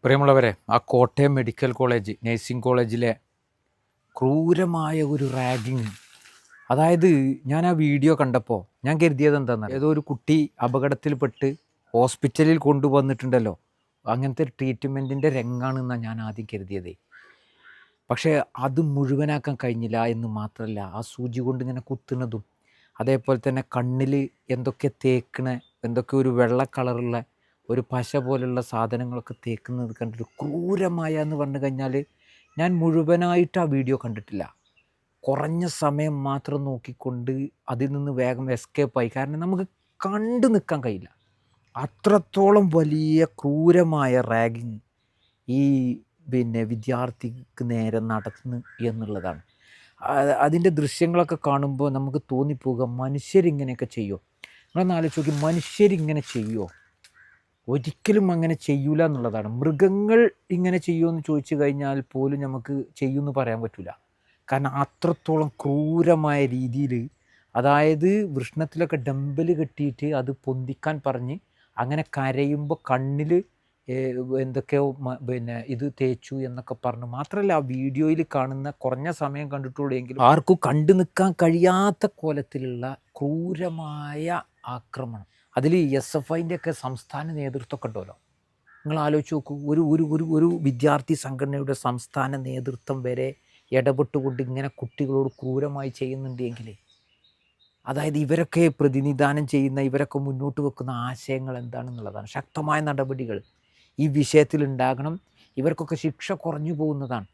പ്രിയമുള്ളവരെ, ആ Kottayam medical college nursing കോളേജിലെ ക്രൂരമായ ഒരു റാഗിങ്. അതായത് ഞാൻ ആ വീഡിയോ കണ്ടപ്പോൾ ഞാൻ കരുതിയത് എന്താണെന്ന്, ഏതോ ഒരു കുട്ടി അപകടത്തിൽപ്പെട്ട് ഹോസ്പിറ്റലിൽ കൊണ്ടുവന്നിട്ടുണ്ടല്ലോ, അങ്ങനത്തെ ട്രീറ്റ്മെൻറ്റിൻ്റെ രംഗാണെന്നാണ് ഞാൻ ആദ്യം കരുതിയത്. പക്ഷേ അത് മുഴുവനാക്കാൻ കഴിഞ്ഞില്ല എന്ന് മാത്രമല്ല, ആ സൂചി കൊണ്ട് ഇങ്ങനെ കുത്തുന്നതും, അതേപോലെ തന്നെ കണ്ണിൽ എന്തൊക്കെ തേക്കണ, എന്തൊക്കെ ഒരു വെള്ള കളറുള്ള ഒരു പശ പോലുള്ള സാധനങ്ങളൊക്കെ തേക്കുന്നത് കണ്ടിട്ട് ക്രൂരമായ എന്ന് പറഞ്ഞു കഴിഞ്ഞാൽ, ഞാൻ മുഴുവനായിട്ട് ആ വീഡിയോ കണ്ടിട്ടില്ല. കുറഞ്ഞ സമയം മാത്രം നോക്കിക്കൊണ്ട് അതിൽ നിന്ന് വേഗം എസ്കേപ്പായി. കാരണം നമുക്ക് കണ്ടു നിൽക്കാൻ കഴിയില്ല. അത്രത്തോളം വലിയ ക്രൂരമായ റാഗിങ് ഈ വിദ്യാർത്ഥിക്ക് നേരെ നടന്നു എന്നുള്ളതാണ്. അതിൻ്റെ ദൃശ്യങ്ങളൊക്കെ കാണുമ്പോൾ നമുക്ക് തോന്നിപ്പോവുക, മനുഷ്യരിങ്ങനെയൊക്കെ ചെയ്യുമോ? നിങ്ങളൊന്ന് ആലോചിച്ച് നോക്കി, മനുഷ്യരിങ്ങനെ ചെയ്യുമോ? ഒരിക്കലും അങ്ങനെ ചെയ്യൂല എന്നുള്ളതാണ്. മൃഗങ്ങൾ ഇങ്ങനെ ചെയ്യുമോ എന്ന് ചോദിച്ചു കഴിഞ്ഞാൽ പോലും നമുക്ക് ചെയ്യുമെന്ന് പറയാൻ പറ്റില്ല. കാരണം അത്രത്തോളം ക്രൂരമായ രീതിയിൽ, അതായത് വൃഷ്ണത്തിലൊക്കെ ഡമ്പൽ കെട്ടിയിട്ട് അത് പൊന്തിക്കാൻ പറഞ്ഞ് അങ്ങനെ കരയുമ്പോൾ കണ്ണിൽ എന്തൊക്കെയോ ഇത് തേച്ചു എന്നൊക്കെ പറഞ്ഞു. മാത്രമല്ല, ആ വീഡിയോയിൽ കാണുന്ന കുറഞ്ഞ സമയം കണ്ടിട്ടുള്ളൂ എങ്കിലും ആർക്കും കണ്ടു നിൽക്കാൻ കഴിയാത്ത കോലത്തിലുള്ള ക്രൂരമായ ആക്രമണം. അതിൽ SFIൻ്റെ ഒക്കെ സംസ്ഥാന നേതൃത്വമൊക്കെ ഉണ്ടല്ലോ. നിങ്ങൾ ആലോചിച്ച് നോക്കൂ, ഒരു ഒരു ഒരു ഒരു വിദ്യാർത്ഥി സംഘടനയുടെ സംസ്ഥാന നേതൃത്വം വരെ ഇടപെട്ടുകൊണ്ട് ഇങ്ങനെ കുട്ടികളോട് ക്രൂരമായി ചെയ്യുന്നുണ്ടെങ്കിൽ, അതായത് ഇവരൊക്കെ പ്രതിനിധാനം ചെയ്യുന്ന, ഇവരൊക്കെ മുന്നോട്ട് വെക്കുന്ന ആശയങ്ങൾ എന്താണെന്നുള്ളതാണ്. ശക്തമായ നടപടികൾ ഈ വിഷയത്തിൽ ഉണ്ടാകണം. ഇവർക്കൊക്കെ ശിക്ഷ കുറഞ്ഞു പോകുന്നതാണ്.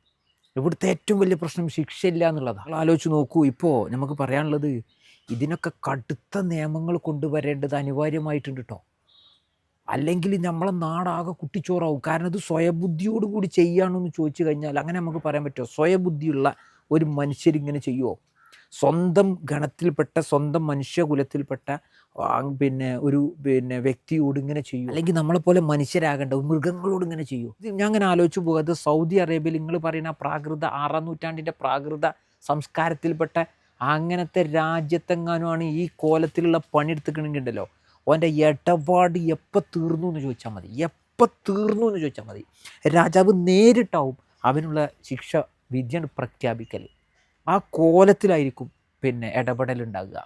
ഇവിടുത്തെ ഏറ്റവും വലിയ പ്രശ്നം ശിക്ഷയില്ല എന്നുള്ളതാണ്. നിങ്ങൾ ആലോചിച്ച് നോക്കൂ, ഇപ്പോൾ നമുക്ക് പറയാനുള്ളത്, ഇതിനൊക്കെ കടുത്ത നിയമങ്ങൾ കൊണ്ടുവരേണ്ടത് അനിവാര്യമായിട്ടുണ്ട് കേട്ടോ. അല്ലെങ്കിൽ നമ്മളെ നാടാകെ കുട്ടിച്ചോറാവും. കാരണം ഇത് സ്വയബുദ്ധിയോടുകൂടി ചെയ്യുകയാണെന്ന് ചോദിച്ചു കഴിഞ്ഞാൽ അങ്ങനെ നമുക്ക് പറയാൻ പറ്റുമോ? സ്വയബുദ്ധിയുള്ള ഒരു മനുഷ്യരിങ്ങനെ ചെയ്യുമോ? സ്വന്തം ഗണത്തിൽപ്പെട്ട, സ്വന്തം മനുഷ്യകുലത്തിൽപ്പെട്ട ഒരു വ്യക്തിയോട് ഇങ്ങനെ ചെയ്യും? അല്ലെങ്കിൽ നമ്മളെപ്പോലെ മനുഷ്യരാകേണ്ട മൃഗങ്ങളോട് ഇങ്ങനെ ചെയ്യൂ? ഞാൻ അങ്ങനെ ആലോചിച്ച് പോകുക, അത് സൗദി അറേബ്യയിൽ നിങ്ങൾ പറയുന്ന പ്രാകൃത 6-ാം നൂറ്റാണ്ടിൻ്റെ പ്രാകൃത സംസ്കാരത്തിൽപ്പെട്ട അങ്ങനത്തെ രാജ്യത്തെങ്ങാനുമാണ് ഈ കോലത്തിലുള്ള പണിയെടുത്തിക്കണമെങ്കിണ്ടല്ലോ, ഓൻ്റെ ഇടപാട് എപ്പോൾ തീർന്നു എന്ന് ചോദിച്ചാൽ മതി. എപ്പോൾ തീർന്നു എന്ന് ചോദിച്ചാൽ മതി. രാജാവ് നേരിട്ടാവും അവനുള്ള ശിക്ഷ വിധിയാണ് പ്രഖ്യാപിക്കൽ. ആ കോലത്തിലായിരിക്കും ഇടപെടലുണ്ടാകുക.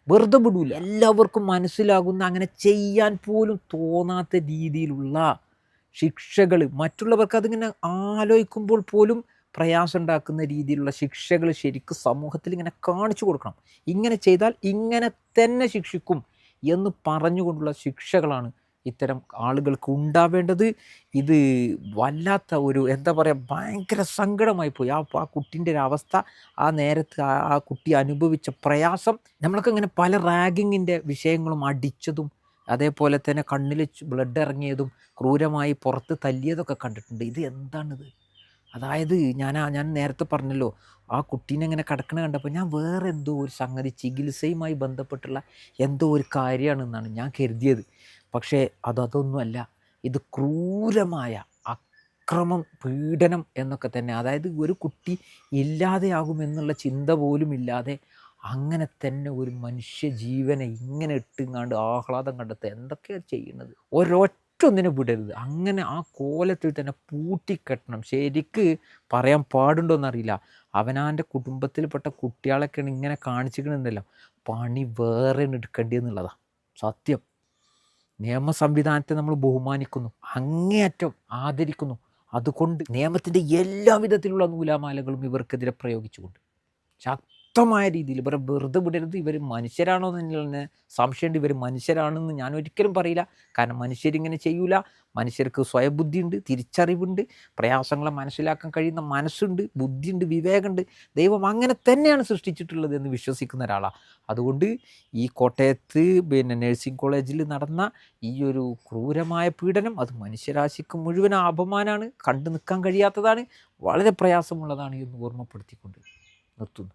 വെറുതെ വിടൂല. എല്ലാവർക്കും മനസ്സിലാകുന്ന, അങ്ങനെ ചെയ്യാൻ പോലും തോന്നാത്ത രീതിയിലുള്ള ശിക്ഷകൾ, മറ്റുള്ളവർക്ക് അതിങ്ങനെ ആലോചിക്കുമ്പോൾ പോലും പ്രയാസം ഉണ്ടാക്കുന്ന രീതിയിലുള്ള ശിക്ഷകൾ ശരിക്കും സമൂഹത്തിൽ ഇങ്ങനെ കാണിച്ചു കൊടുക്കണം. ഇങ്ങനെ ചെയ്താൽ ഇങ്ങനെ തന്നെ ശിക്ഷിക്കും എന്ന് പറഞ്ഞുകൊണ്ടുള്ള ശിക്ഷകളാണ് ഇത്തരം ആളുകൾക്ക് ഉണ്ടാവേണ്ടത്. ഇത് വല്ലാത്ത ഒരു, എന്താ പറയുക, ഭയങ്കര സങ്കടമായി പോയി ആ കുട്ടീൻ്റെ ഒരു അവസ്ഥ. ആ നേരത്ത് ആ കുട്ടി അനുഭവിച്ച പ്രയാസം. നമ്മളൊക്കെ ഇങ്ങനെ പല റാഗിങ്ങിൻ്റെ വിഷയങ്ങളും, അടിച്ചതും അതേപോലെ തന്നെ കണ്ണിൽ ബ്ലഡ് ഇറങ്ങിയതും ക്രൂരമായി പുറത്ത് തല്ലിയതൊക്കെ കണ്ടിട്ടുണ്ട്. ഇത് എന്താണിത്? അതായത് ഞാൻ നേരത്തെ പറഞ്ഞല്ലോ, ആ കുട്ടീനെ ഇങ്ങനെ കിടക്കണ കണ്ടപ്പോൾ ഞാൻ വേറെ എന്തോ ഒരു സംഗതി, ചികിത്സയുമായി ബന്ധപ്പെട്ടുള്ള എന്തോ ഒരു കാര്യമാണെന്നാണ് ഞാൻ കരുതിയത്. പക്ഷേ അതൊന്നുമല്ല. ഇത് ക്രൂരമായ അക്രമം, പീഡനം എന്നൊക്കെ തന്നെ. അതായത് ഒരു കുട്ടി ഇല്ലാതെയാകുമെന്നുള്ള ചിന്ത പോലും ഇല്ലാതെ അങ്ങനെ തന്നെ ഒരു മനുഷ്യജീവനെ ഇങ്ങനെ ഇട്ടുങ്ങാണ്ട് ആഹ്ലാദം കണ്ടെത്തുക, എന്തൊക്കെയാണ് ചെയ്യുന്നത്? ഒരൊറ്റൊന്നിനെ വിടരുത്. അങ്ങനെ ആ കോലത്തിൽ തന്നെ പൂട്ടിക്കെട്ടണം. ശരിക്ക് പറയാൻ പാടുണ്ടോയെന്നറിയില്ല, അവനാൻ്റെ കുടുംബത്തിൽപ്പെട്ട കുട്ടികളൊക്കെയാണ് ഇങ്ങനെ കാണിച്ചിരിക്കണമെന്നല്ല, പണി വേറെ എടുക്കേണ്ടിയെന്നുള്ളതാണ് സത്യം. നിയമ സംവിധാനത്തെ നമ്മൾ ബഹുമാനിക്കുന്നു, അങ്ങേയറ്റം ആദരിക്കുന്നു. അതുകൊണ്ട് നിയമത്തിൻ്റെ എല്ലാവിധത്തിലുള്ള നൂലാമാലകളും ഇവർക്കെതിരെ പ്രയോഗിച്ചുകൊണ്ട് ശക്തമായ രീതിയിൽ ഇവരെ വെറുതെ വിടരുത്. ഇവർ മനുഷ്യരാണോ എന്ന് സംശയമുണ്ട്. ഇവർ മനുഷ്യരാണെന്ന് ഞാൻ ഒരിക്കലും പറയില്ല. കാരണം മനുഷ്യരിങ്ങനെ ചെയ്യൂല. മനുഷ്യർക്ക് സ്വയബുദ്ധിയുണ്ട്, തിരിച്ചറിവുണ്ട്, പ്രയാസങ്ങളെ മനസ്സിലാക്കാൻ കഴിയുന്ന മനസ്സുണ്ട്, ബുദ്ധിയുണ്ട്, വിവേകമുണ്ട്. ദൈവം അങ്ങനെ തന്നെയാണ് സൃഷ്ടിച്ചിട്ടുള്ളത് എന്ന് വിശ്വസിക്കുന്ന ഒരാളാണ്. അതുകൊണ്ട് ഈ കോട്ടയത്ത് നഴ്സിംഗ് കോളേജിൽ നടന്ന ഈ ഒരു ക്രൂരമായ പീഡനം, അത് മനുഷ്യരാശിക്ക് മുഴുവൻ അപമാനമാണ്, കണ്ടു നിൽക്കാൻ കഴിയാത്തതാണ്, വളരെ പ്രയാസമുള്ളതാണ് എന്ന് ഓർമ്മപ്പെടുത്തിക്കൊണ്ട് നിർത്തുന്നു.